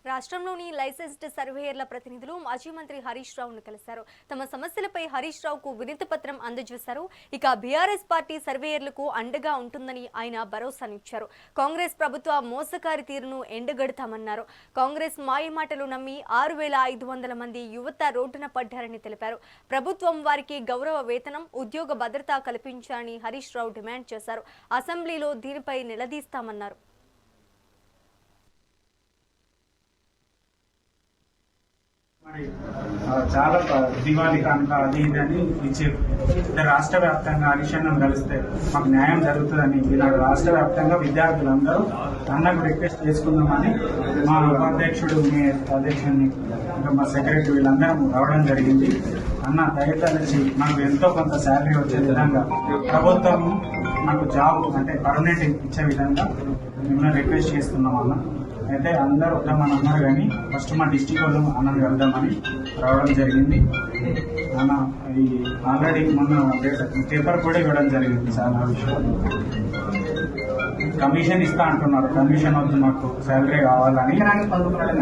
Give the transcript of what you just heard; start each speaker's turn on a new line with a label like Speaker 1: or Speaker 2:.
Speaker 1: రాష్ట్రంలోని లైసెన్స్డ్ సర్వేయర్ల ప్రతినిధులు మాజీ మంత్రి హరీష్ రావును కలిశారు. తమ సమస్యలపై హరీష్ రావుకు వినతి పత్రం అందజేశారు. ఇక బీఆర్ఎస్ పార్టీ సర్వేయర్లకు అండగా ఉంటుందని ఆయన భరోసానిచ్చారు. కాంగ్రెస్ ప్రభుత్వ మోసకారి తీరును ఎండగడతామన్నారు. కాంగ్రెస్ మాయమాటలు నమ్మి 6,500 మంది యువత రోడ్డున పడ్డారని తెలిపారు. ప్రభుత్వం వారికి గౌరవ వేతనం, ఉద్యోగ భద్రత కల్పించాలని హరీష్ రావు డిమాండ్ చేశారు. అసెంబ్లీలో దీనిపై నిలదీస్తామన్నారు.
Speaker 2: చాలా దివాళీ కనుక అది ఇది అని ఇచ్చారు. రాష్ట్ర వ్యాప్తంగా హరీషన్నం కలిస్తే మాకు న్యాయం జరుగుతుందని ఈనాడు రాష్ట్ర వ్యాప్తంగా విద్యార్థులందరూ అన్నకు రిక్వెస్ట్ చేసుకుందామని మా ఉపాధ్యక్షుడు, మీ అధ్యక్షుడిని, ఇంకా మా సెక్రటరీ వీళ్ళందరం రావడం జరిగింది. అన్న దయతలిచి మాకు ఎంతో కొంత శాలరీ వచ్చే విధంగా ప్రభుత్వం మాకు జాబ్ అంటే పర్మనెంట్ ఇచ్చే విధంగా మిమ్మల్ని రిక్వెస్ట్ చేస్తున్నాం అన్న. అయితే అందరూ వద్దామని అన్నారు, కానీ ఫస్ట్ మా డిస్టిక్ వాళ్ళు అన్నది వెళ్దామని రావడం జరిగింది. అన్న ఈ ఆల్రెడీ మొన్న పేపర్ కూడా ఇవ్వడం జరిగింది. చాలా విషయాలు కమిషన్ ఇస్తా అంటున్నారు. కమిషన్ వద్దు, మాకు శాలరీ కావాలని.
Speaker 3: ఎకరానికి 10 రూపాయలు